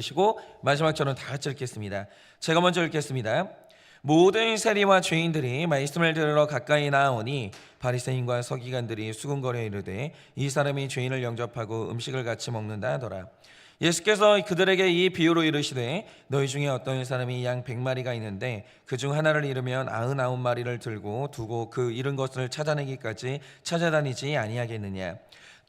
시고 마지막 절은 다 같이 읽겠습니다. 제가 먼저 읽겠습니다. 모든 세리와 죄인들이 말씀을 들으러 가까이 나아오니 바리새인과 서기관들이 수군거려 이르되 이 사람이 죄인을 영접하고 음식을 같이 먹는다 하더라. 예수께서 그들에게 이 비유로 이르시되 너희 중에 어떤 사람이 양 100마리가 있는데 그중 하나를 잃으면 99마리를 들고 두고 그 잃은 것을 찾아내기까지 찾아다니지 아니하겠느냐.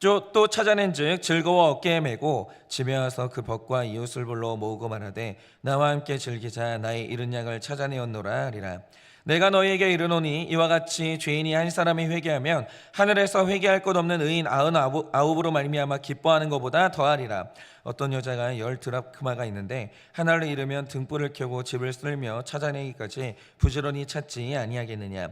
또 찾아낸즉 즐거워 어깨에 메고 집에 와서 그 벗과 이웃을 불러 모으고 말하되 나와 함께 즐기자 나의 잃은 양을 찾아내었노라 하리라. 내가 너희에게 이르노니 이와 같이 죄인이 한 사람이 회개하면 하늘에서 회개할 것 없는 의인 99으로 말미암아 기뻐하는 것보다 더하리라. 어떤 여자가 10드라크마가 있는데 하나를 잃으면 등불을 켜고 집을 쓸며 찾아내기까지 부지런히 찾지 아니하겠느냐.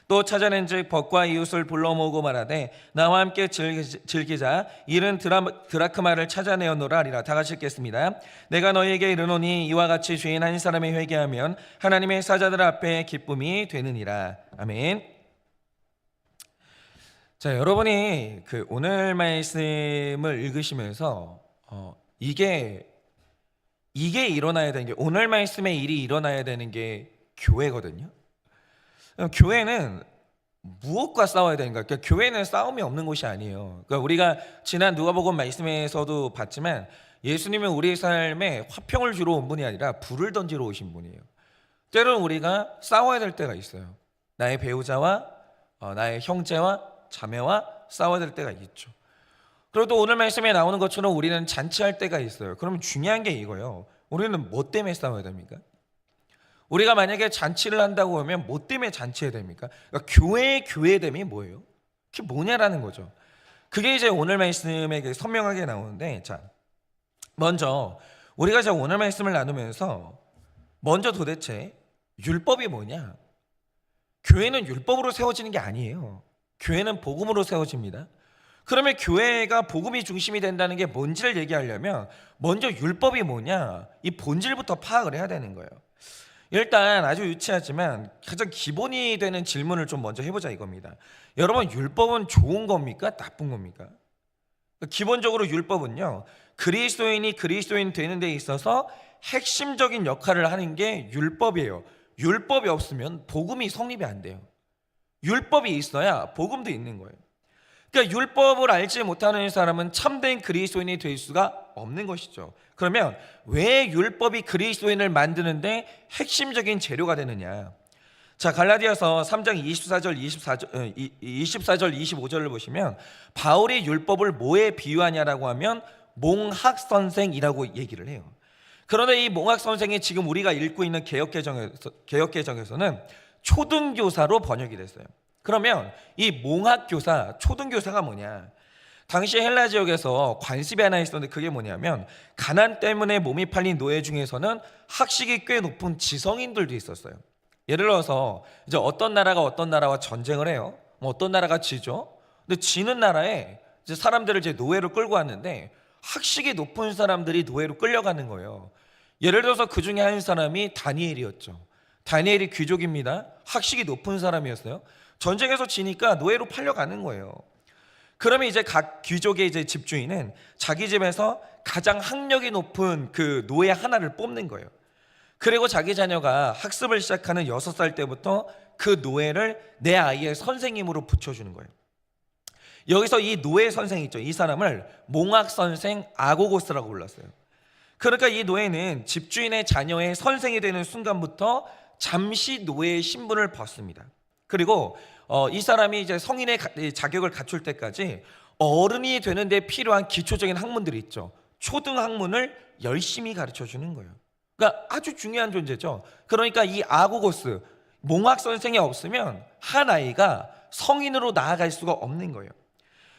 또 찾아낸즉 벗과 이웃을 불러 모으고 말하되 나와 함께 즐기자 잃은 드라크마를 찾아내었노라 하리라. 다 같이 읽겠습니다. 내가 너희에게 이르노니 이와 같이 죄인 한 사람이 회개하면 하나님의 사자들 앞에 기쁨이 되느니라. 아멘. 자, 여러분이 오늘 말씀을 읽으시면서 이게 일어나야 되는 게, 오늘 말씀의 일이 일어나야 되는 게 교회거든요. 교회는 무엇과 싸워야 되는가? 그러니까 교회는 싸움이 없는 곳이 아니에요. 그러니까 우리가 지난 누가복음 말씀에서도 봤지만 예수님은 우리 삶에 화평을 주러 온 분이 아니라 불을 던지러 오신 분이에요. 때로는 우리가 싸워야 될 때가 있어요. 나의 배우자와 나의 형제와 자매와 싸워야 될 때가 있죠. 그리고 또 오늘 말씀에 나오는 것처럼 우리는 잔치할 때가 있어요. 그러면 중요한 게 이거예요. 우리는 뭐 때문에 싸워야 됩니까? 우리가 만약에 잔치를 한다고 하면 뭐 때문에 잔치해야 됩니까? 그러니까 교회됨이 뭐예요? 그게 뭐냐라는 거죠. 그게 이제 오늘 말씀에 선명하게 나오는데, 자, 먼저 우리가 이제 오늘 말씀을 나누면서 먼저 도대체 율법이 뭐냐? 교회는 율법으로 세워지는 게 아니에요. 교회는 복음으로 세워집니다. 그러면 교회가 복음이 중심이 된다는 게 뭔지를 얘기하려면 먼저 율법이 뭐냐? 이 본질부터 파악을 해야 되는 거예요. 일단 아주 유치하지만 가장 기본이 되는 질문을 좀 먼저 해보자 이겁니다. 여러분, 율법은 좋은 겁니까? 나쁜 겁니까? 기본적으로 율법은요, 그리스도인이 그리스도인 되는 데 있어서 핵심적인 역할을 하는 게 율법이에요. 율법이 없으면 복음이 성립이 안 돼요. 율법이 있어야 복음도 있는 거예요. 그러니까 율법을 알지 못하는 사람은 참된 그리스도인이 될 수가 없는 것이죠. 그러면 왜 율법이 그리스도인을 만드는데 핵심적인 재료가 되느냐? 자, 갈라디아서 3장 24절 25절을 보시면 바울이 율법을 뭐에 비유하냐라고 하면 몽학선생이라고 얘기를 해요. 그런데 이 몽학선생이 지금 우리가 읽고 있는 개역개정에서는 초등교사로 번역이 됐어요. 그러면 이 몽학교사, 초등교사가 뭐냐? 당시 헬라 지역에서 관습이 하나 있었는데 그게 뭐냐면 가난 때문에 몸이 팔린 노예 중에서는 학식이 꽤 높은 지성인들도 있었어요. 예를 들어서 이제 어떤 나라가 어떤 나라와 전쟁을 해요. 어떤 나라가 지죠. 근데 지는 나라에 이제 사람들을 이제 노예로 끌고 왔는데 학식이 높은 사람들이 노예로 끌려가는 거예요. 예를 들어서 그 중에 한 사람이 다니엘이었죠. 다니엘이 귀족입니다. 학식이 높은 사람이었어요. 전쟁에서 지니까 노예로 팔려가는 거예요. 그러면 이제 각 귀족의 이제 집주인은 자기 집에서 가장 학력이 높은 그 노예 하나를 뽑는 거예요. 그리고 자기 자녀가 학습을 시작하는 6살 때부터 그 노예를 내 아이의 선생님으로 붙여주는 거예요. 여기서 이 노예 선생 있죠. 이 사람을 몽학 선생 아고고스라고 불렀어요. 그러니까 이 노예는 집주인의 자녀의 선생이 되는 순간부터 잠시 노예의 신분을 벗습니다. 그리고 이 사람이 이제 성인의 자격을 갖출 때까지 어른이 되는데 필요한 기초적인 학문들이 있죠. 초등학문을 열심히 가르쳐 주는 거예요. 그러니까 아주 중요한 존재죠. 그러니까 이 아고고스, 몽학 선생이 없으면 한 아이가 성인으로 나아갈 수가 없는 거예요.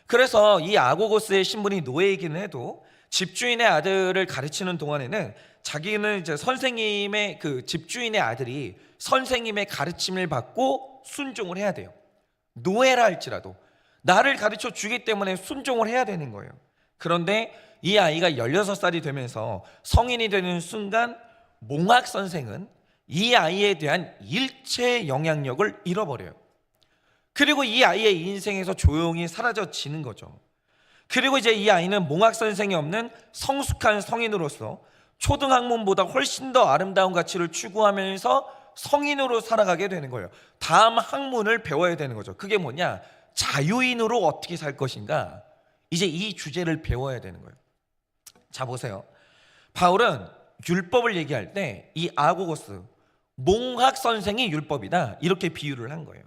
그래서 이 아고고스의 신분이 노예이기는 해도 집주인의 아들을 가르치는 동안에는 자기는 이제 선생님의 그 집주인의 아들이 선생님의 가르침을 받고 순종을 해야 돼요. 노예라 할지라도 나를 가르쳐 주기 때문에 순종을 해야 되는 거예요. 그런데 이 아이가 16살이 되면서 성인이 되는 순간 몽학 선생은 이 아이에 대한 일체 영향력을 잃어버려요. 그리고 이 아이의 인생에서 조용히 사라져지는 거죠. 그리고 이제 이 아이는 몽학 선생이 없는 성숙한 성인으로서 초등학문보다 훨씬 더 아름다운 가치를 추구하면서 성인으로 살아가게 되는 거예요. 다음 학문을 배워야 되는 거죠. 그게 뭐냐? 자유인으로 어떻게 살 것인가? 이제 이 주제를 배워야 되는 거예요. 자, 보세요. 바울은 율법을 얘기할 때 이 아고고스, 몽학 선생이 율법이다, 이렇게 비유를 한 거예요.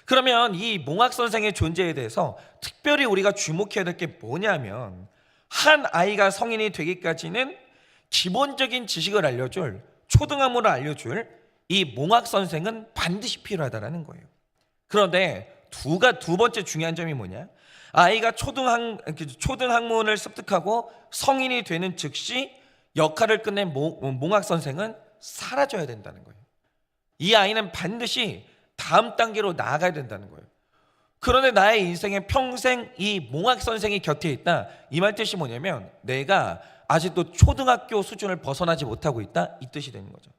그러면 이 몽학 선생의 존재에 대해서 특별히 우리가 주목해야 될 게 뭐냐면, 한 아이가 성인이 되기까지는 기본적인 지식을 알려줄, 초등학문을 알려줄 이 몽학 선생은 반드시 필요하다는 거예요. 그런데 두 번째 중요한 점이 뭐냐? 아이가 초등학문을 습득하고 성인이 되는 즉시 역할을 끝낸 몽학 선생은 사라져야 된다는 거예요. 이 아이는 반드시 다음 단계로 나아가야 된다는 거예요. 그런데 나의 인생에 평생 이 몽학 선생이 곁에 있다, 이 말 뜻이 뭐냐면 내가 아직도 초등학교 수준을 벗어나지 못하고 있다, 이 뜻이 되는 거죠.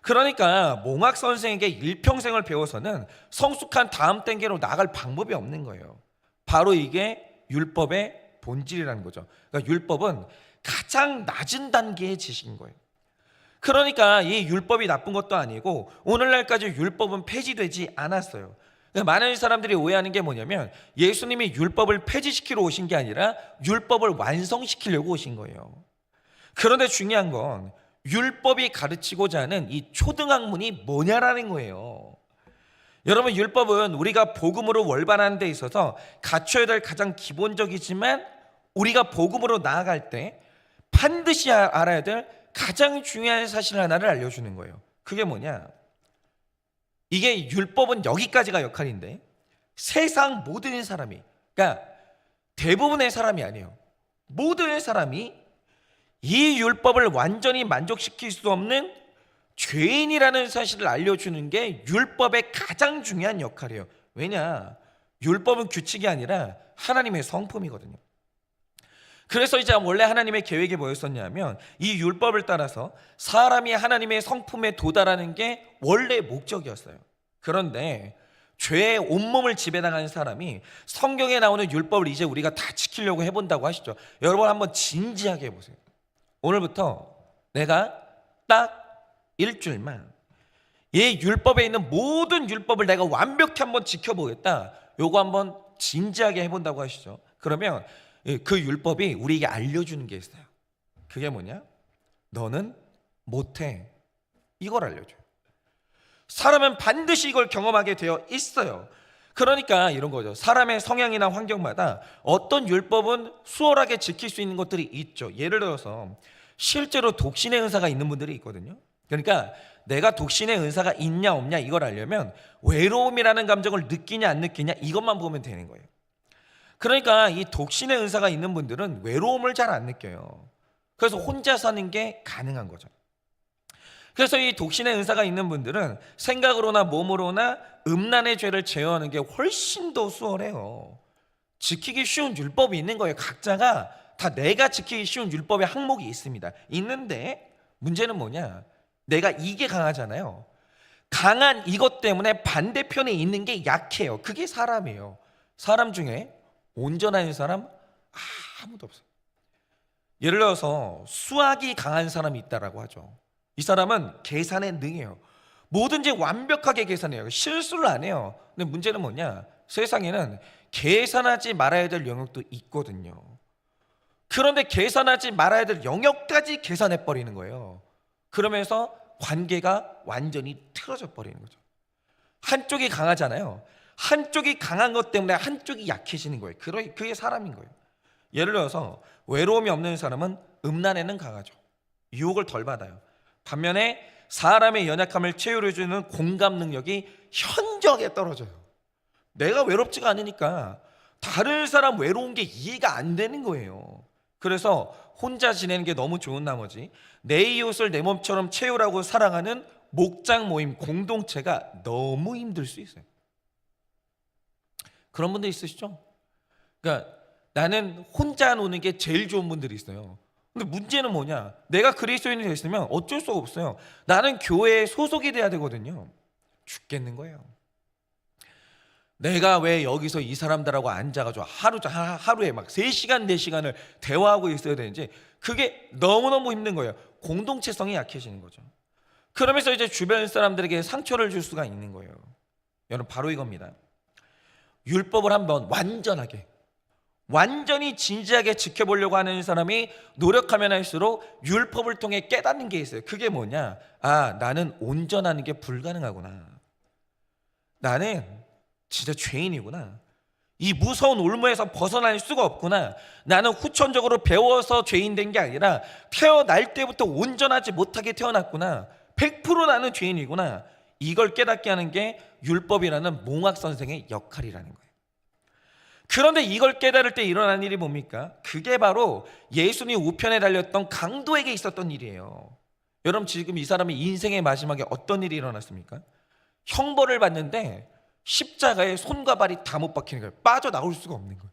그러니까 몽학 선생에게 일평생을 배워서는 성숙한 다음 단계로 나아갈 방법이 없는 거예요. 바로 이게 율법의 본질이라는 거죠. 그러니까 율법은 가장 낮은 단계의 지식인 거예요. 그러니까 이 율법이 나쁜 것도 아니고 오늘날까지 율법은 폐지되지 않았어요. 그러니까 많은 사람들이 오해하는 게 뭐냐면 예수님이 율법을 폐지시키러 오신 게 아니라 율법을 완성시키려고 오신 거예요. 그런데 중요한 건 율법이 가르치고자 하는 이 초등학문이 뭐냐라는 거예요. 여러분, 율법은 우리가 복음으로 월반하는 데 있어서 갖춰야 될 가장 기본적이지만 우리가 복음으로 나아갈 때 반드시 알아야 될 가장 중요한 사실 하나를 알려주는 거예요. 그게 뭐냐? 이게 율법은 여기까지가 역할인데 세상 모든 사람이, 그러니까 대부분의 사람이 아니에요, 모든 사람이 이 율법을 완전히 만족시킬 수 없는 죄인이라는 사실을 알려주는 게 율법의 가장 중요한 역할이에요. 왜냐? 율법은 규칙이 아니라 하나님의 성품이거든요. 그래서 이제 원래 하나님의 계획이 뭐였었냐면 이 율법을 따라서 사람이 하나님의 성품에 도달하는 게 원래 목적이었어요. 그런데 죄의 온몸을 지배당한 사람이 성경에 나오는 율법을 이제 우리가 다 지키려고 해본다고 하시죠. 여러분, 한번 진지하게 해보세요. 오늘부터 내가 딱 일주일만 이 율법에 있는 모든 율법을 내가 완벽히 한번 지켜보겠다, 요거 한번 진지하게 해본다고 하시죠. 그러면 그 율법이 우리에게 알려주는 게 있어요. 그게 뭐냐? 너는 못해, 이걸 알려줘요. 사람은 반드시 이걸 경험하게 되어 있어요. 그러니까 이런 거죠. 사람의 성향이나 환경마다 어떤 율법은 수월하게 지킬 수 있는 것들이 있죠. 예를 들어서 실제로 독신의 은사가 있는 분들이 있거든요. 그러니까 내가 독신의 은사가 있냐 없냐 이걸 알려면 외로움이라는 감정을 느끼냐 안 느끼냐 이것만 보면 되는 거예요. 그러니까 이 독신의 은사가 있는 분들은 외로움을 잘 안 느껴요. 그래서 혼자 사는 게 가능한 거죠. 그래서 이 독신의 은사가 있는 분들은 생각으로나 몸으로나 음란의 죄를 제어하는 게 훨씬 더 수월해요. 지키기 쉬운 율법이 있는 거예요. 각자가 다 내가 지키기 쉬운 율법의 항목이 있습니다. 있는데 문제는 뭐냐? 내가 이게 강하잖아요. 강한 이것 때문에 반대편에 있는 게 약해요. 그게 사람이에요. 사람 중에 온전한 사람 아무도 없어요. 예를 들어서 수학이 강한 사람이 있다라고 하죠. 이 사람은 계산에 능해요. 뭐든지 완벽하게 계산해요. 실수를 안 해요. 근데 문제는 뭐냐? 세상에는 계산하지 말아야 될 영역도 있거든요. 그런데 계산하지 말아야 될 영역까지 계산해 버리는 거예요. 그러면서 관계가 완전히 틀어져 버리는 거죠. 한쪽이 강하잖아요. 한쪽이 강한 것 때문에 한쪽이 약해지는 거예요. 그게 사람인 거예요. 예를 들어서 외로움이 없는 사람은 음란에는 강하죠. 유혹을 덜 받아요. 반면에 사람의 연약함을 채워주는 공감 능력이 현저하게 떨어져요. 내가 외롭지가 않으니까 다른 사람 외로운 게 이해가 안 되는 거예요. 그래서 혼자 지내는 게 너무 좋은 나머지 내 이웃을 내 몸처럼 채우라고 사랑하는 목장 모임 공동체가 너무 힘들 수 있어요. 그런 분들 있으시죠? 그러니까 나는 혼자 노는 게 제일 좋은 분들이 있어요. 근데 문제는 뭐냐? 내가 그리스도인이 됐으면 어쩔 수가 없어요. 나는 교회에 소속이 돼야 되거든요. 죽겠는 거예요. 내가 왜 여기서 이 사람들하고 앉아가지고 하루에 막 3시간 4시간을 대화하고 있어야 되는지 그게 너무너무 힘든 거예요. 공동체성이 약해지는 거죠. 그러면서 이제 주변 사람들에게 상처를 줄 수가 있는 거예요. 여러분, 바로 이겁니다. 율법을 한번 완전히 진지하게 지켜보려고 하는 사람이 노력하면 할수록 율법을 통해 깨닫는 게 있어요. 그게 뭐냐? 아, 나는 온전하는 게 불가능하구나. 나는 진짜 죄인이구나. 이 무서운 올무에서 벗어날 수가 없구나. 나는 후천적으로 배워서 죄인 된 게 아니라 태어날 때부터 온전하지 못하게 태어났구나. 100% 나는 죄인이구나. 이걸 깨닫게 하는 게 율법이라는 몽학 선생의 역할이라는 거예요. 그런데 이걸 깨달을 때 일어난 일이 뭡니까? 그게 바로 예수님 우편에 달렸던 강도에게 있었던 일이에요. 여러분, 지금 이 사람의 인생의 마지막에 어떤 일이 일어났습니까? 형벌을 받는데 십자가에 손과 발이 다 못 박히는 거예요. 빠져나올 수가 없는 거예요.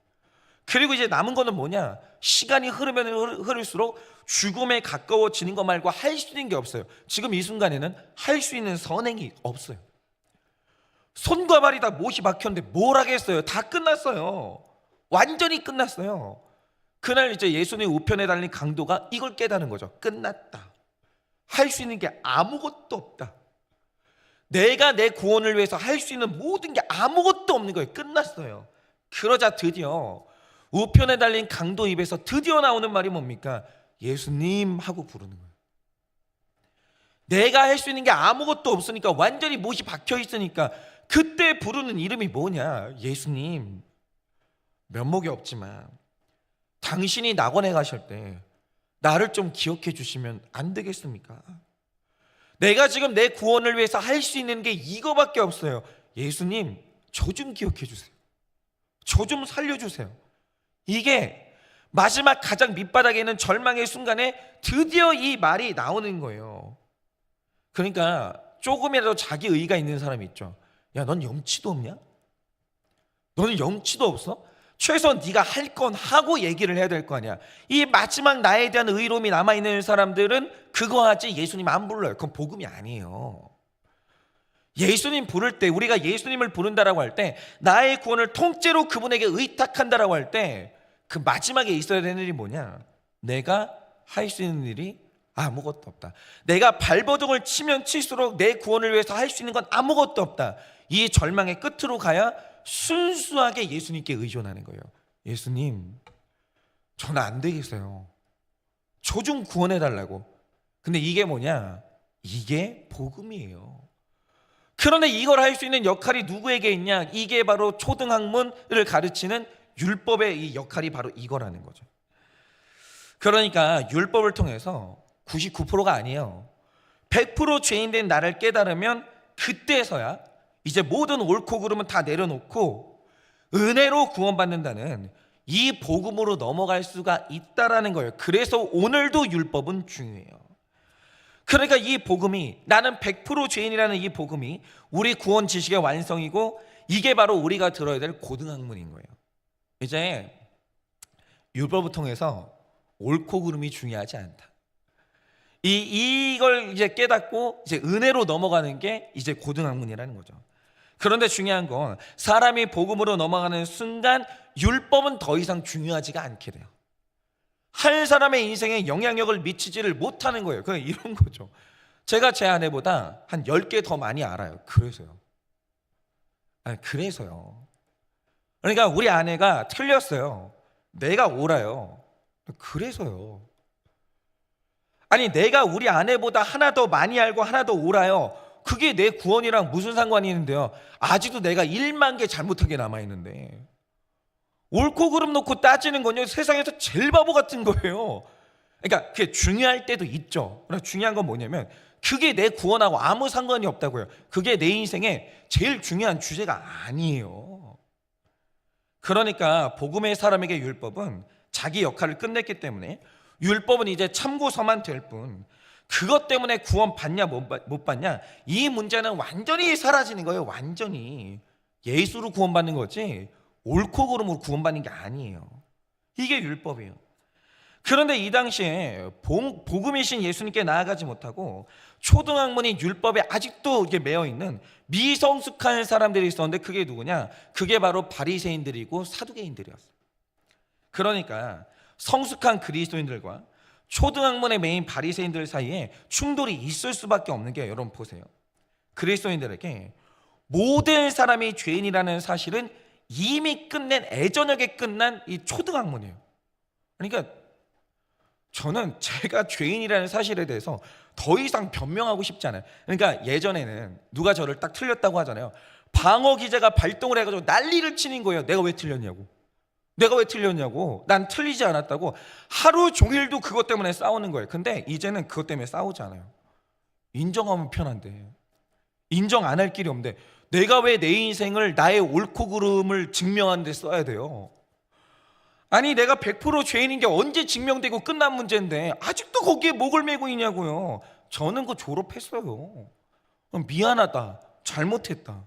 그리고 이제 남은 거는 뭐냐? 시간이 흐르면 흐를수록 죽음에 가까워지는 거 말고 할 수 있는 게 없어요. 지금 이 순간에는 할 수 있는 선행이 없어요. 손과 발이 다 못이 박혔는데 뭘 하겠어요? 다 끝났어요. 완전히 끝났어요. 그날 이제 예수님 우편에 달린 강도가 이걸 깨닫는 거죠. 끝났다. 할 수 있는 게 아무것도 없다. 내가 내 구원을 위해서 할 수 있는 모든 게 아무것도 없는 거예요. 끝났어요. 그러자 드디어 우편에 달린 강도 입에서 드디어 나오는 말이 뭡니까? 예수님 하고 부르는 거예요. 내가 할 수 있는 게 아무것도 없으니까, 완전히 못이 박혀 있으니까 그때 부르는 이름이 뭐냐? 예수님. 면목이 없지만 당신이 낙원에 가실 때 나를 좀 기억해 주시면 안 되겠습니까? 내가 지금 내 구원을 위해서 할 수 있는 게 이거밖에 없어요. 예수님, 저 좀 기억해 주세요. 저 좀 살려주세요. 이게 마지막 가장 밑바닥에 있는 절망의 순간에 드디어 이 말이 나오는 거예요. 그러니까 조금이라도 자기 의의가 있는 사람이 있죠. 야, 넌 염치도 없냐? 너는 염치도 없어? 최소한 네가 할 건 하고 얘기를 해야 될 거 아니야. 이 마지막 나에 대한 의로움이 남아있는 사람들은 그거 하지 예수님 안 불러요. 그건 복음이 아니에요. 예수님 부를 때, 우리가 예수님을 부른다라고 할 때, 나의 구원을 통째로 그분에게 의탁한다라고 할 때, 그 마지막에 있어야 되는 일이 뭐냐? 내가 할 수 있는 일이 아무것도 없다. 내가 발버둥을 치면 칠수록 내 구원을 위해서 할 수 있는 건 아무것도 없다. 이 절망의 끝으로 가야 순수하게 예수님께 의존하는 거예요. 예수님, 저는 안 되겠어요. 저 좀 구원해 달라고. 근데 이게 뭐냐? 이게 복음이에요. 그런데 이걸 할 수 있는 역할이 누구에게 있냐? 이게 바로 초등학문을 가르치는 율법의 이 역할이 바로 이거라는 거죠. 그러니까 율법을 통해서 99%가 아니에요. 100% 죄인된 나를 깨달으면 그때서야 이제 모든 옳고 그름은 다 내려놓고 은혜로 구원받는다는 이 복음으로 넘어갈 수가 있다라는 거예요. 그래서 오늘도 율법은 중요해요. 그러니까 이 복음이, 나는 100% 죄인이라는 이 복음이 우리 구원 지식의 완성이고, 이게 바로 우리가 들어야 될 고등학문인 거예요. 이제 율법을 통해서 옳고 그름이 중요하지 않다. 이걸 이제 깨닫고 이제 은혜로 넘어가는 게 이제 고등학문이라는 거죠. 그런데 중요한 건 사람이 복음으로 넘어가는 순간 율법은 더 이상 중요하지가 않게 돼요. 한 사람의 인생에 영향력을 미치지를 못하는 거예요. 그냥 이런 거죠. 제가 제 아내보다 한 10개 더 많이 알아요. 그래서요. 그러니까 우리 아내가 틀렸어요. 내가 옳아요. 그래서요. 아니, 내가 우리 아내보다 하나 더 많이 알고 하나 더 옳아요. 그게 내 구원이랑 무슨 상관이 있는데요? 아직도 내가 1만 개 잘못하게 남아있는데. 옳고 그름 놓고 따지는 건요, 세상에서 제일 바보 같은 거예요. 그러니까 그게 중요할 때도 있죠. 그러나 중요한 건 뭐냐면 그게 내 구원하고 아무 상관이 없다고요. 그게 내 인생에 제일 중요한 주제가 아니에요. 그러니까 복음의 사람에게 율법은 자기 역할을 끝냈기 때문에 율법은 이제 참고서만 될 뿐, 그것 때문에 구원 받냐 못 받냐, 이 문제는 완전히 사라지는 거예요. 완전히 예수로 구원받는 거지 옳고 그름으로 구원받는 게 아니에요. 이게 율법이에요. 그런데 이 당시에 복음이신 예수님께 나아가지 못하고 초등학문인 율법에 아직도 이게 매여 있는 미성숙한 사람들이 있었는데, 그게 누구냐? 그게 바로 바리새인들이고 사두개인들이었어요. 그러니까 성숙한 그리스도인들과 초등학문의 메인 바리새인들 사이에 충돌이 있을 수밖에 없는 게, 여러분 보세요. 그리스도인들에게 모든 사람이 죄인이라는 사실은 이미 끝낸, 예전하게 끝난 이 초등학문이에요. 그러니까 저는 제가 죄인이라는 사실에 대해서 더 이상 변명하고 싶지 않아요. 그러니까 예전에는 누가 저를 딱 틀렸다고 하잖아요. 방어 기자가 발동을 해가지고 난리를 치는 거예요. 내가 왜 틀렸냐고. 내가 왜 틀렸냐고. 난 틀리지 않았다고. 하루 종일도 그것 때문에 싸우는 거예요. 근데 이제는 그것 때문에 싸우지 않아요. 인정하면 편한데, 인정 안 할 길이 없는데 내가 왜 내 인생을 나의 옳고 그름을 증명하는 데 써야 돼요? 아니, 내가 100% 죄인인 게 언제 증명되고 끝난 문제인데 아직도 거기에 목을 메고 있냐고요. 저는 그거 졸업했어요. 미안하다, 잘못했다,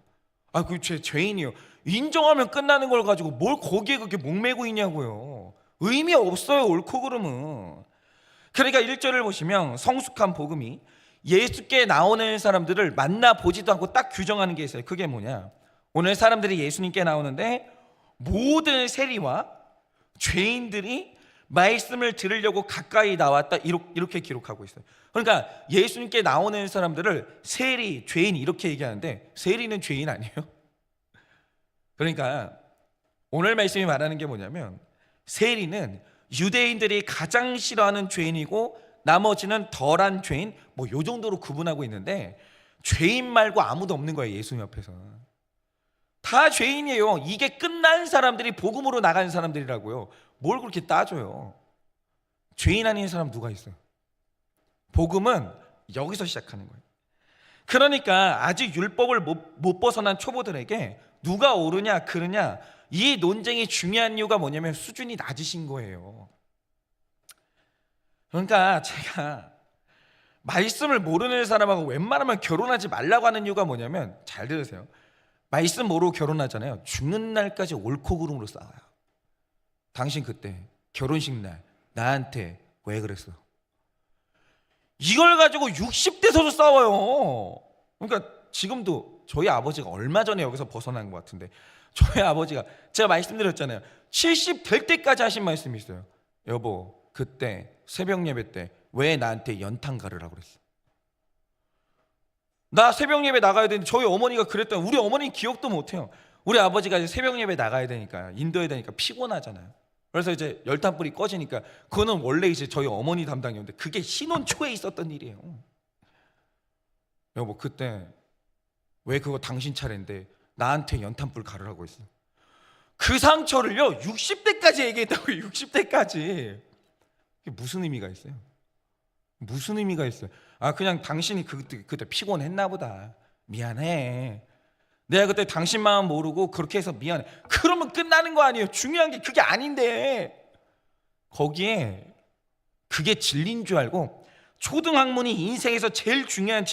그 죄인이요, 인정하면 끝나는 걸 가지고 뭘 거기에 그렇게 목매고 있냐고요. 의미 없어요, 옳고 그름은. 그러니까 1절을 보시면 성숙한 복음이 예수께 나오는 사람들을 만나보지도 않고 딱 규정하는 게 있어요. 그게 뭐냐, 오늘 사람들이 예수님께 나오는데 모든 세리와 죄인들이 말씀을 들으려고 가까이 나왔다, 이렇게 기록하고 있어요. 그러니까 예수님께 나오는 사람들을 세리, 죄인 이렇게 얘기하는데 세리는 죄인 아니에요? 그러니까 오늘 말씀이 말하는 게 뭐냐면, 세리는 유대인들이 가장 싫어하는 죄인이고 나머지는 덜한 죄인, 뭐 요 정도로 구분하고 있는데 죄인 말고 아무도 없는 거예요. 예수님 앞에서 다 죄인이에요. 이게 끝난 사람들이 복음으로 나간 사람들이라고요. 뭘 그렇게 따져요. 죄인 아닌 사람 누가 있어요? 복음은 여기서 시작하는 거예요. 그러니까 아직 율법을 못 벗어난 초보들에게 누가 옳으냐 그르냐, 이 논쟁이 중요한 이유가 뭐냐면 수준이 낮으신 거예요. 그러니까 제가 말씀을 모르는 사람하고 웬만하면 결혼하지 말라고 하는 이유가 뭐냐면, 잘 들으세요. 말씀 모르고 결혼하잖아요. 죽는 날까지 옳고 그름으로 싸워요. 당신 그때 결혼식 날 나한테 왜 그랬어? 이걸 가지고 60대서도 싸워요. 그러니까 지금도 저희 아버지가 얼마 전에 여기서 벗어난 것 같은데, 저희 아버지가, 제가 말씀드렸잖아요, 70 될 때까지 하신 말씀이 있어요. 여보, 그때 새벽 예배 때 왜 나한테 연탄 가르라고 그랬어? 나 새벽 예배 나가야 되는데 저희 어머니가 그랬다. 우리 어머니는 기억도 못해요. 우리 아버지가 이제 새벽 예배 나가야 되니까, 인도해야 되니까 피곤하잖아요. 그래서 이제 열탄불이 꺼지니까, 그거는 원래 이제 저희 어머니 담당이었는데 그게 신혼 초에 있었던 일이에요. 여보, 그때 왜 그거 당신 차례인데 나한테 연탄불 가르라고 했어? 그 상처를요 60대까지 얘기했다고요. 60대까지. 이게 무슨 의미가 있어요? 무슨 의미가 있어요? 그냥 당신이 그때 피곤했나 보다, 미안해, 내가 그때 당신 마음 모르고 그렇게 해서 미안해, 그러면 끝나는 거 아니에요? 중요한 게 그게 아닌데 거기에 그게 진리인 줄 알고, 초등학문이 인생에서 제일 중요한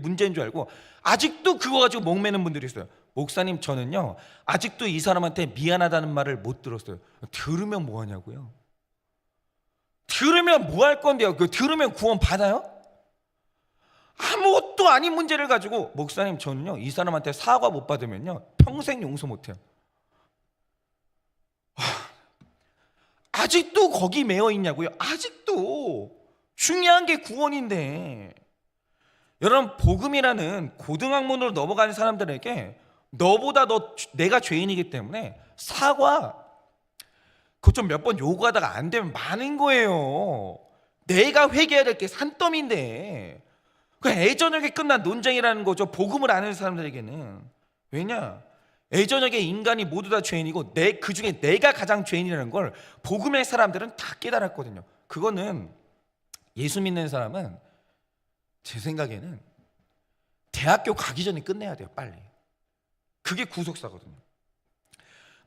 문제인 줄 알고 아직도 그거 가지고 목매는 분들이 있어요. 목사님, 저는요 아직도 이 사람한테 미안하다는 말을 못 들었어요. 들으면 뭐 하냐고요? 들으면 뭐 할 건데요? 들으면 구원 받아요? 아무것도 아닌 문제를 가지고, 목사님, 저는요 이 사람한테 사과 못 받으면요 평생 용서 못 해요. 아직도 거기 매여 있냐고요? 아직도 중요한 게 구원인데. 여러분, 복음이라는 고등학문으로 넘어가는 사람들에게 너보다 내가 죄인이기 때문에 사과, 그거 좀 몇 번 요구하다가 안 되면 많은 거예요. 내가 회개해야 될 게 산더미인데. 그 애저녁에 끝난 논쟁이라는 거죠, 복음을 아는 사람들에게는. 왜냐? 애저녁에 인간이 모두 다 죄인이고 그 중에 내가 가장 죄인이라는 걸 복음의 사람들은 다 깨달았거든요. 그거는 예수 믿는 사람은 제 생각에는 대학교 가기 전에 끝내야 돼요, 빨리. 그게 구속사거든요.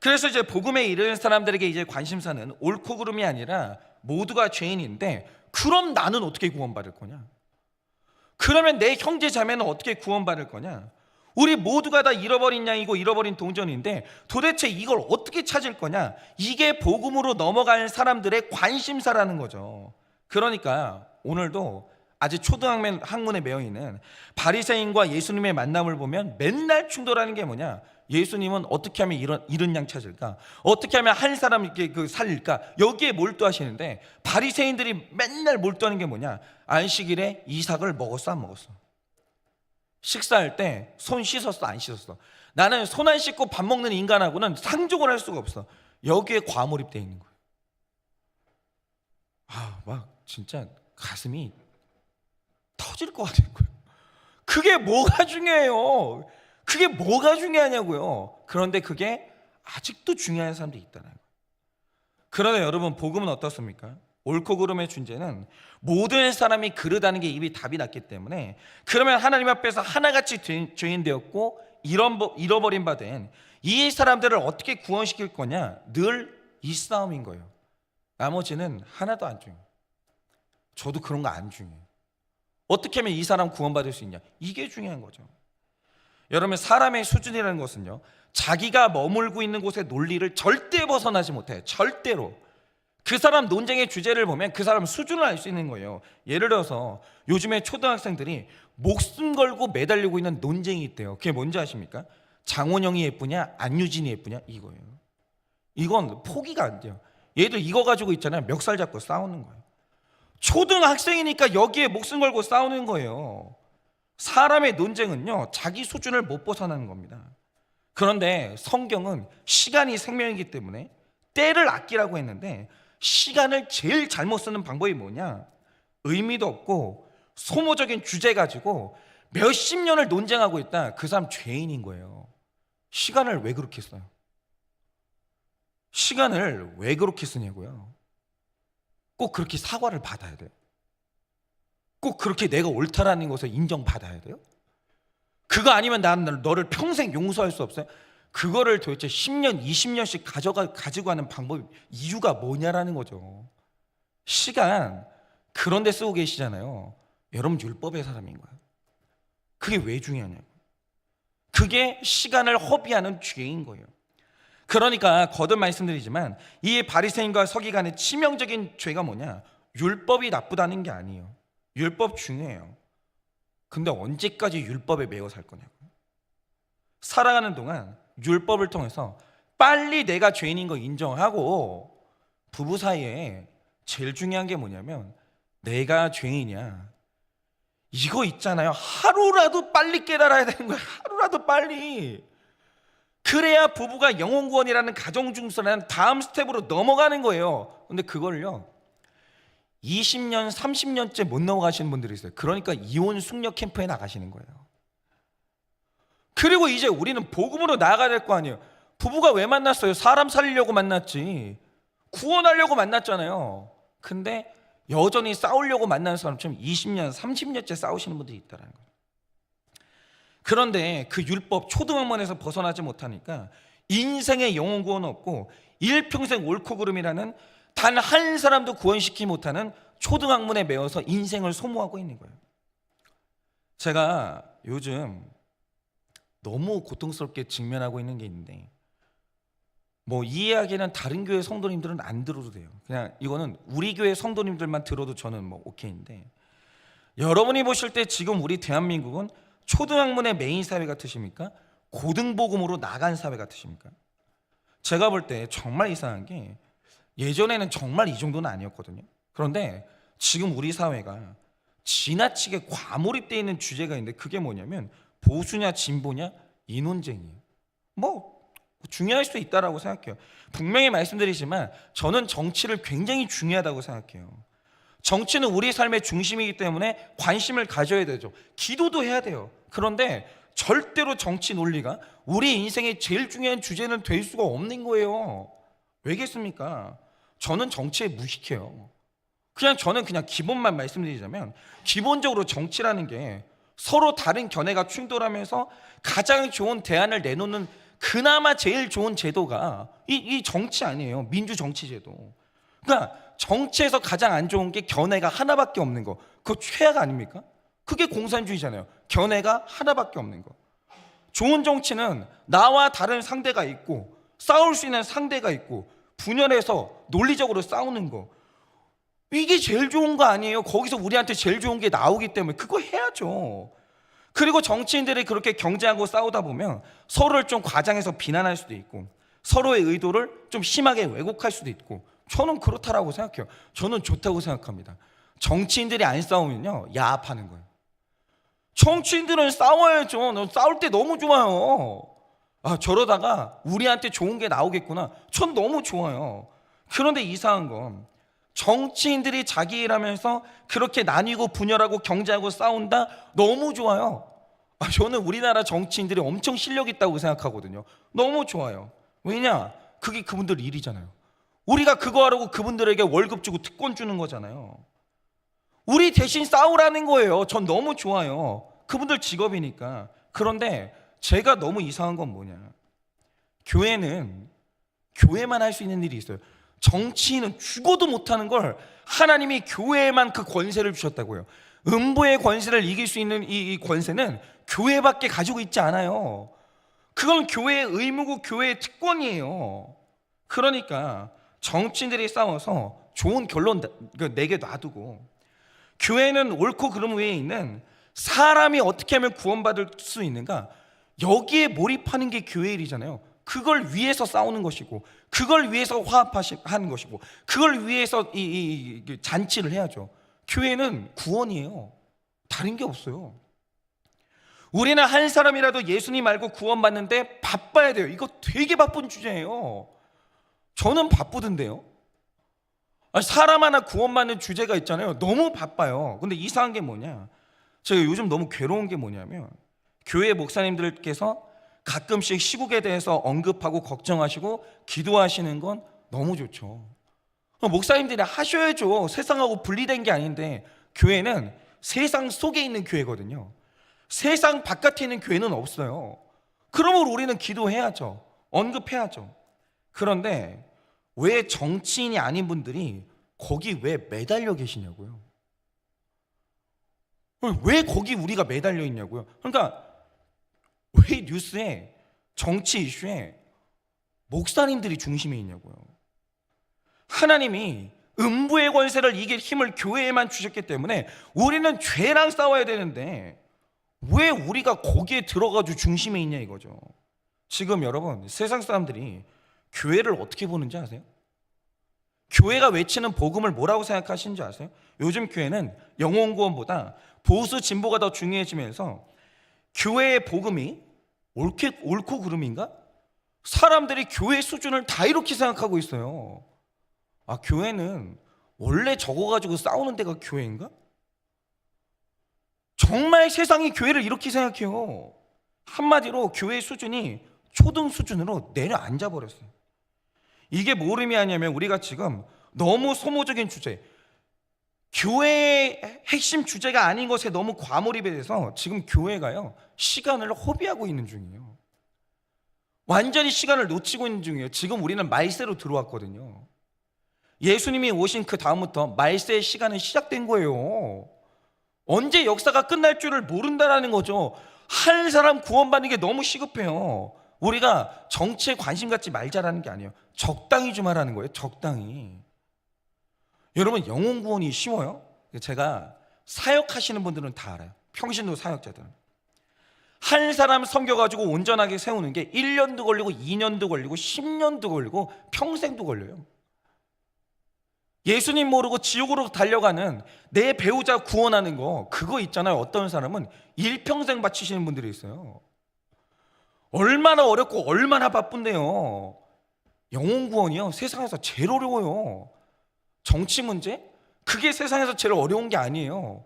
그래서 이제 복음에 이르는 사람들에게 이제 관심사는 옳고 그름이 아니라 모두가 죄인인데, 그럼 나는 어떻게 구원받을 거냐? 그러면 내 형제 자매는 어떻게 구원받을 거냐? 우리 모두가 다 잃어버린 양이고 잃어버린 동전인데 도대체 이걸 어떻게 찾을 거냐? 이게 복음으로 넘어갈 사람들의 관심사라는 거죠. 그러니까 오늘도 아직 초등학문에 매여 있는 바리새인과 예수님의 만남을 보면 맨날 충돌하는 게 뭐냐? 예수님은 어떻게 하면 잃은 양 찾을까? 어떻게 하면 한 사람 이렇게 살릴까? 여기에 몰두하시는데 바리새인들이 맨날 몰두하는 게 뭐냐? 안식일에 이삭을 먹었어 안 먹었어? 식사할 때 손 씻었어 안 씻었어? 나는 손 안 씻고 밥 먹는 인간하고는 상종을 할 수가 없어. 여기에 과몰입되어 있는 거예요. 막 진짜 가슴이 터질 것 같은 거예요. 그게 뭐가 중요해요? 그게 뭐가 중요하냐고요. 그런데 그게 아직도 중요한 사람들이 있다는 거예요. 그러나 여러분, 복음은 어떻습니까? 옳고 그름의 존재는 모든 사람이 그르다는 게 입이 답이 났기 때문에, 그러면 하나님 앞에서 하나같이 죄인 되었고 잃어버린 바 된 이 사람들을 어떻게 구원시킬 거냐? 늘 이 싸움인 거예요. 나머지는 하나도 안 중요해요. 저도 그런 거 안 중요해요. 어떻게 하면 이 사람 구원받을 수 있냐? 이게 중요한 거죠. 여러분, 사람의 수준이라는 것은요, 자기가 머물고 있는 곳의 논리를 절대 벗어나지 못해요. 절대로. 그 사람 논쟁의 주제를 보면 그 사람 수준을 알 수 있는 거예요. 예를 들어서 요즘에 초등학생들이 목숨 걸고 매달리고 있는 논쟁이 있대요. 그게 뭔지 아십니까? 장원영이 예쁘냐 안유진이 예쁘냐 이거예요. 이건 포기가 안 돼요. 얘들 이거 가지고 있잖아요. 멱살 잡고 싸우는 거예요. 초등학생이니까 여기에 목숨 걸고 싸우는 거예요. 사람의 논쟁은요, 자기 수준을 못 벗어나는 겁니다. 그런데 성경은 시간이 생명이기 때문에 때를 아끼라고 했는데, 시간을 제일 잘못 쓰는 방법이 뭐냐? 의미도 없고 소모적인 주제 가지고 몇십 년을 논쟁하고 있다. 그 사람 죄인인 거예요. 시간을 왜 그렇게 써요? 시간을 왜 그렇게 쓰냐고요? 꼭 그렇게 사과를 받아야 돼요? 꼭 그렇게 내가 옳다라는 것을 인정받아야 돼요? 그거 아니면 나는 너를 평생 용서할 수 없어요? 그거를 도대체 10년, 20년씩 가지고 가는 방법이, 이유가 뭐냐라는 거죠. 시간 그런 데 쓰고 계시잖아요. 여러분 율법의 사람인 거예요. 그게 왜 중요하냐고. 그게 시간을 허비하는 죄인 거예요. 그러니까 거듭 말씀드리지만 이 바리새인과 서기관의 치명적인 죄가 뭐냐? 율법이 나쁘다는 게 아니에요. 율법 중요해요. 근데 언제까지 율법에 매여 살 거냐고. 살아가는 동안 율법을 통해서 빨리 내가 죄인인 거 인정하고, 부부 사이에 제일 중요한 게 뭐냐면 내가 죄인이야, 이거 있잖아요. 하루라도 빨리 깨달아야 되는 거야. 하루라도 빨리. 그래야 부부가 영혼구원이라는 가정중선이라는 다음 스텝으로 넘어가는 거예요. 근데 그걸요 20년, 30년째 못 넘어가시는 분들이 있어요. 그러니까 이혼 숙녀 캠프에 나가시는 거예요. 그리고 이제 우리는 복음으로 나아가야 될 거 아니에요. 부부가 왜 만났어요? 사람 살리려고 만났지, 구원하려고 만났잖아요. 근데 여전히 싸우려고 만나는 사람처럼 20년, 30년째 싸우시는 분들이 있다는 거예요. 그런데 그 율법 초등학문에서 벗어나지 못하니까 인생의 영혼 구원 없고 일평생 옳고 그름이라는 단 한 사람도 구원시키지 못하는 초등학문에 매여서 인생을 소모하고 있는 거예요. 제가 요즘 너무 고통스럽게 직면하고 있는 게 있는데, 뭐 이 이야기는 다른 교회 성도님들은 안 들어도 돼요. 그냥 이거는 우리 교회 성도님들만 들어도 저는 뭐 오케이인데, 여러분이 보실 때 지금 우리 대한민국은 초등학문의 메인 사회 같으십니까? 고등복음으로 나간 사회 같으십니까? 제가 볼 때 정말 이상한 게, 예전에는 정말 이 정도는 아니었거든요. 그런데 지금 우리 사회가 지나치게 과몰입되어 있는 주제가 있는데, 그게 뭐냐면 보수냐 진보냐 이 논쟁이에요. 뭐 중요할 수 있다라고 생각해요. 분명히 말씀드리지만 저는 정치를 굉장히 중요하다고 생각해요. 정치는 우리 삶의 중심이기 때문에 관심을 가져야 되죠. 기도도 해야 돼요. 그런데 절대로 정치 논리가 우리 인생의 제일 중요한 주제는 될 수가 없는 거예요. 왜겠습니까? 저는 정치에 무식해요. 저는 그냥 기본만 말씀드리자면, 기본적으로 정치라는 게 서로 다른 견해가 충돌하면서 가장 좋은 대안을 내놓는 그나마 제일 좋은 제도가 이 정치 아니에요. 민주정치제도. 그러니까 정치에서 가장 안 좋은 게 견해가 하나밖에 없는 거. 그거 최악 아닙니까? 그게 공산주의잖아요. 견해가 하나밖에 없는 거. 좋은 정치는 나와 다른 상대가 있고, 싸울 수 있는 상대가 있고, 분열해서 논리적으로 싸우는 거. 이게 제일 좋은 거 아니에요? 거기서 우리한테 제일 좋은 게 나오기 때문에 그거 해야죠. 그리고 정치인들이 그렇게 경쟁하고 싸우다 보면 서로를 좀 과장해서 비난할 수도 있고 서로의 의도를 좀 심하게 왜곡할 수도 있고, 저는 그렇다라고 생각해요. 저는 좋다고 생각합니다. 정치인들이 안 싸우면요 야합하는 거예요. 정치인들은 싸워야죠. 싸울 때 너무 좋아요. 저러다가 우리한테 좋은 게 나오겠구나. 전 너무 좋아요. 그런데 이상한 건 정치인들이 자기 일하면서 그렇게 나뉘고 분열하고 경쟁하고 싸운다, 너무 좋아요. 저는 우리나라 정치인들이 엄청 실력 있다고 생각하거든요. 너무 좋아요. 왜냐? 그게 그분들 일이잖아요. 우리가 그거 하라고 그분들에게 월급 주고 특권 주는 거잖아요. 우리 대신 싸우라는 거예요. 전 너무 좋아요. 그분들 직업이니까. 그런데 제가 너무 이상한 건 뭐냐, 교회는 교회만 할 수 있는 일이 있어요. 정치인은 죽어도 못하는 걸 하나님이 교회에만 그 권세를 주셨다고요. 음부의 권세를 이길 수 있는 이 권세는 교회밖에 가지고 있지 않아요. 그건 교회의 의무고 교회의 특권이에요. 그러니까 정치인들이 싸워서 좋은 결론 내게 놔두고, 교회는 옳고 그름 위에 있는 사람이 어떻게 하면 구원받을 수 있는가, 여기에 몰입하는 게 교회 일이잖아요. 그걸 위해서 싸우는 것이고, 그걸 위해서 화합하는 것이고, 그걸 위해서 이 잔치를 해야죠. 교회는 구원이에요. 다른 게 없어요. 우리는 한 사람이라도 예수님 알고 구원받는데 바빠야 돼요. 이거 되게 바쁜 주제예요. 저는 바쁘던데요. 사람 하나 구원받는 주제가 있잖아요. 너무 바빠요. 근데 이상한 게 뭐냐, 제가 요즘 너무 괴로운 게 뭐냐면, 교회 목사님들께서 가끔씩 시국에 대해서 언급하고 걱정하시고 기도하시는 건 너무 좋죠. 목사님들이 하셔야죠. 세상하고 분리된 게 아닌데, 교회는 세상 속에 있는 교회거든요. 세상 바깥에 있는 교회는 없어요. 그러므로 우리는 기도해야죠. 언급해야죠. 그런데 왜 정치인이 아닌 분들이 거기 왜 매달려 계시냐고요. 왜 거기 우리가 매달려 있냐고요. 그러니까 왜 뉴스에, 정치 이슈에 목사님들이 중심에 있냐고요. 하나님이 음부의 권세를 이길 힘을 교회에만 주셨기 때문에 우리는 죄랑 싸워야 되는데 왜 우리가 거기에 들어가지고 중심에 있냐 이거죠. 지금 여러분, 세상 사람들이 교회를 어떻게 보는지 아세요? 교회가 외치는 복음을 뭐라고 생각하시는지 아세요? 요즘 교회는 영혼구원보다 보수 진보가 더 중요해지면서 교회의 복음이 옳고 그름인가? 사람들이 교회 수준을 다 이렇게 생각하고 있어요. 교회는 원래 저거 가지고 싸우는 데가 교회인가? 정말 세상이 교회를 이렇게 생각해요. 한마디로 교회 수준이 초등 수준으로 내려앉아 버렸어요. 이게 뭘 의미하냐면, 우리가 지금 너무 소모적인 주제, 교회의 핵심 주제가 아닌 것에 너무 과몰입에 대해서 지금 교회가요 시간을 허비하고 있는 중이에요. 완전히 시간을 놓치고 있는 중이에요. 지금 우리는 말세로 들어왔거든요. 예수님이 오신 그 다음부터 말세의 시간은 시작된 거예요. 언제 역사가 끝날 줄을 모른다라는 거죠. 한 사람 구원받는 게 너무 시급해요. 우리가 정치에 관심 갖지 말자라는 게 아니에요. 적당히 좀 하라는 거예요. 적당히. 여러분, 영혼 구원이 쉬워요? 제가 사역하시는 분들은 다 알아요. 평신도 사역자들은 한 사람 섬겨가지고 온전하게 세우는 게 1년도 걸리고 2년도 걸리고 10년도 걸리고 평생도 걸려요. 예수님 모르고 지옥으로 달려가는 내 배우자 구원하는 거, 그거 있잖아요. 어떤 사람은 일평생 바치시는 분들이 있어요. 얼마나 어렵고 얼마나 바쁜데요. 영혼 구원이요 세상에서 제일 어려워요. 정치 문제? 그게 세상에서 제일 어려운 게 아니에요.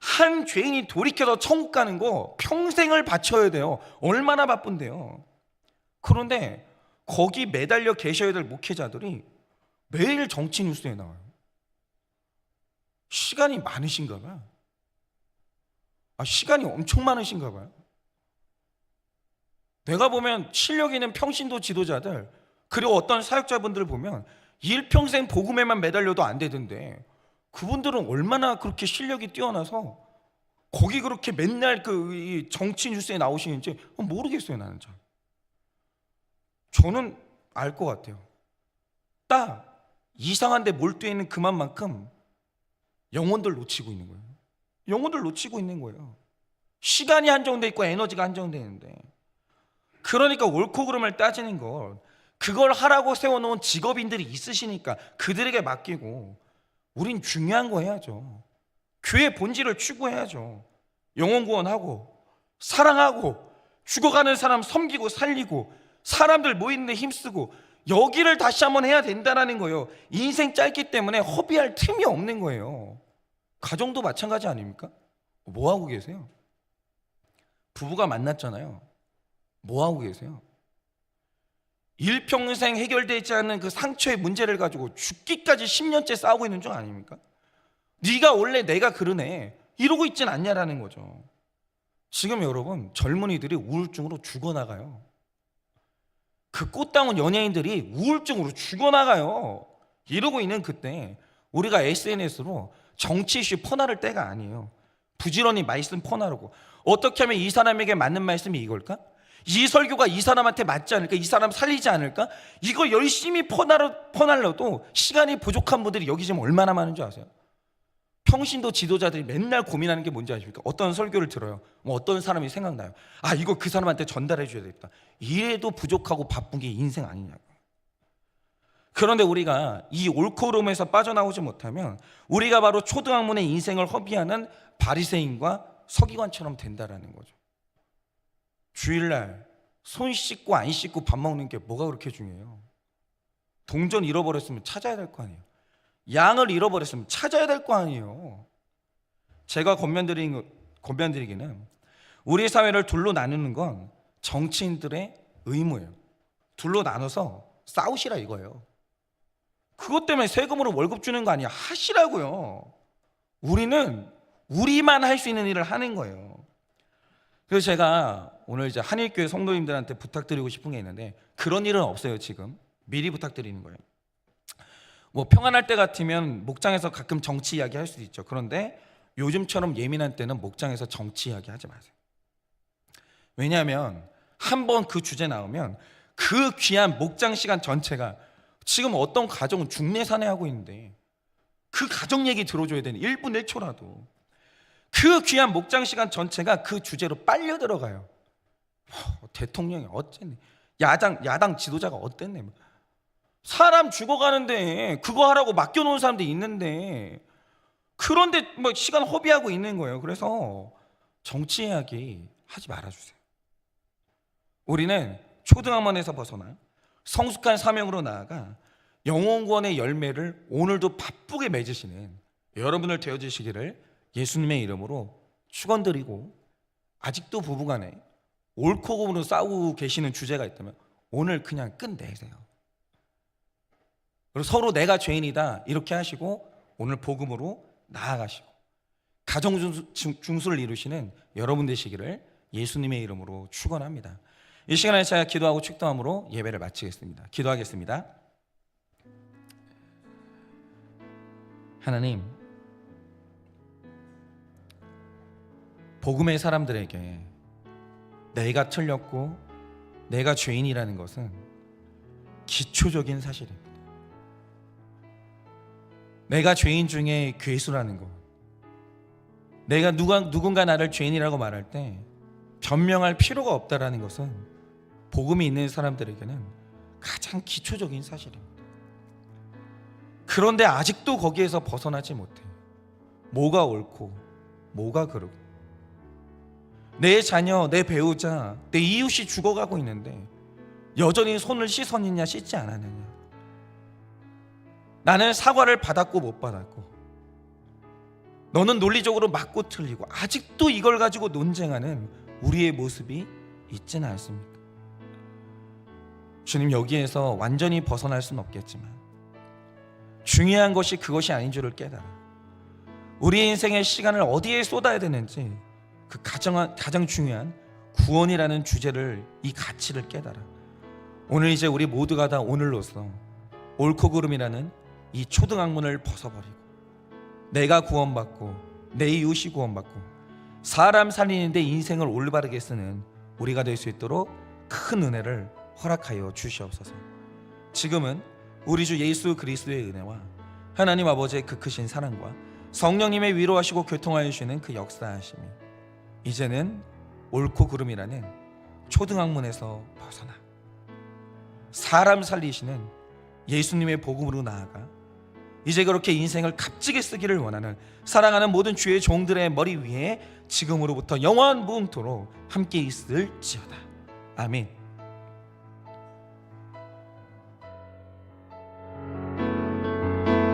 한 죄인이 돌이켜서 천국 가는 거 평생을 바쳐야 돼요. 얼마나 바쁜데요. 그런데 거기 매달려 계셔야 될 목회자들이 매일 정치 뉴스에 나와요. 시간이 많으신가 봐요. 시간이 엄청 많으신가 봐요. 내가 보면 실력 있는 평신도 지도자들, 그리고 어떤 사역자분들 보면 일평생 복음에만 매달려도 안 되던데, 그분들은 얼마나 그렇게 실력이 뛰어나서 거기 그렇게 맨날 그 정치 뉴스에 나오시는지 모르겠어요. 나는 저는 알 것 같아요. 딱 이상한 데 몰두해 있는 그만큼 영혼들 놓치고 있는 거예요. 영혼들 놓치고 있는 거예요. 시간이 한정돼 있고 에너지가 한정돼 있는데, 그러니까 옳고 그름을 따지는 걸, 그걸 하라고 세워놓은 직업인들이 있으시니까 그들에게 맡기고, 우린 중요한 거 해야죠. 교회 본질을 추구해야죠. 영혼 구원하고 사랑하고 죽어가는 사람 섬기고 살리고 사람들 모이는 데 힘쓰고, 여기를 다시 한번 해야 된다는 거예요. 인생 짧기 때문에 허비할 틈이 없는 거예요. 가정도 마찬가지 아닙니까? 뭐 하고 계세요? 부부가 만났잖아요. 뭐 하고 계세요? 일평생 해결되지 않는 그 상처의 문제를 가지고 죽기까지 10년째 싸우고 있는 중 아닙니까? 네가 원래 내가 그러네 이러고 있진 않냐라는 거죠. 지금 여러분, 젊은이들이 우울증으로 죽어나가요. 그 꽃다운 연예인들이 우울증으로 죽어나가요. 이러고 있는 그때 우리가 SNS로 정치 이슈 퍼나를 때가 아니에요. 부지런히 말씀 퍼나르고, 어떻게 하면 이 사람에게 맞는 말씀이 이걸까? 이 설교가 이 사람한테 맞지 않을까? 이 사람 살리지 않을까? 이거 열심히 퍼날려도 시간이 부족한 분들이 여기 지금 얼마나 많은 줄 아세요? 평신도 지도자들이 맨날 고민하는 게 뭔지 아십니까? 어떤 설교를 들어요. 어떤 사람이 생각나요. 아, 이거 그 사람한테 전달해 줘야 되겠다. 이래도 부족하고 바쁜 게 인생 아니냐고. 그런데 우리가 이 옳고 그름에서 빠져나오지 못하면 우리가 바로 초등학문의 인생을 허비하는 바리새인과 서기관처럼 된다라는 거죠. 주일날 손 씻고 안 씻고 밥 먹는 게 뭐가 그렇게 중요해요? 동전 잃어버렸으면 찾아야 될 거 아니에요. 양을 잃어버렸으면 찾아야 될 거 아니에요. 제가 권면드리기는 우리 사회를 둘로 나누는 건 정치인들의 의무예요. 둘로 나눠서 싸우시라 이거예요. 그것 때문에 세금으로 월급 주는 거 아니야. 하시라고요. 우리는 우리만 할 수 있는 일을 하는 거예요. 그래서 제가 오늘 이제 한일교회 성도님들한테 부탁드리고 싶은 게 있는데, 그런 일은 없어요. 지금 미리 부탁드리는 거예요. 뭐 평안할 때 같으면 목장에서 가끔 정치 이야기 할 수도 있죠. 그런데 요즘처럼 예민한 때는 목장에서 정치 이야기 하지 마세요. 왜냐하면 한번 그 주제 나오면 그 귀한 목장 시간 전체가, 지금 어떤 가정은 중내산해하고 있는데 그 가정 얘기 들어줘야 되는 1분 1초라도 그 귀한 목장 시간 전체가 그 주제로 빨려 들어가요. 대통령이 어쨌네, 야당 지도자가 어땠네, 사람 죽어가는데 그거 하라고 맡겨놓은 사람들이 있는데, 그런데 뭐 시간 허비하고 있는 거예요. 그래서 정치 이야기 하지 말아주세요. 우리는 초등학문에서 벗어나 성숙한 사명으로 나아가 영혼 구원의 열매를 오늘도 바쁘게 맺으시는 여러분을 되어주시기를 예수님의 이름으로 축원드리고, 아직도 부부간에 옳고 그름으로 싸우고 계시는 주제가 있다면 오늘 그냥 끝내세요. 그리고 서로 내가 죄인이다 이렇게 하시고 오늘 복음으로 나아가시고 가정 중수를 이루시는 여러분 되시기를 예수님의 이름으로 축원합니다. 이 시간에 제가 기도하고 축도함으로 예배를 마치겠습니다. 기도하겠습니다. 하나님, 복음의 사람들에게 내가 틀렸고 내가 죄인이라는 것은 기초적인 사실입니다. 내가 죄인 중에 괴수라는 것, 내가 누군가 나를 죄인이라고 말할 때 변명할 필요가 없다라는 것은 복음이 있는 사람들에게는 가장 기초적인 사실입니다. 그런데 아직도 거기에서 벗어나지 못해. 뭐가 옳고 뭐가 그르고, 내 자녀, 내 배우자, 내 이웃이 죽어가고 있는데 여전히 손을 씻었느냐 씻지 않았느냐, 나는 사과를 받았고 못 받았고 너는 논리적으로 맞고 틀리고, 아직도 이걸 가지고 논쟁하는 우리의 모습이 있지는 않습니까? 주님, 여기에서 완전히 벗어날 수는 없겠지만 중요한 것이 그것이 아닌 줄을 깨달아 우리 인생의 시간을 어디에 쏟아야 되는지, 그 가장 중요한 구원이라는 주제를, 이 가치를 깨달아 오늘 이제 우리 모두가 다 오늘로써 옳고 그름이라는 이 초등학문을 벗어버리고 내가 구원받고 내 이웃이 구원받고 사람 살리는데 인생을 올바르게 쓰는 우리가 될 수 있도록 큰 은혜를 허락하여 주시옵소서. 지금은 우리 주 예수 그리스도의 은혜와 하나님 아버지의 그 크신 사랑과 성령님의 위로하시고 교통하여 주시는 그 역사하심이 이제는 옳고 그름이라는 초등학문에서 벗어나 사람 살리시는 예수님의 복음으로 나아가 이제 그렇게 인생을 값지게 쓰기를 원하는 사랑하는 모든 주의 종들의 머리 위에 지금으로부터 영원 무궁토록 함께 있을지어다. 아멘.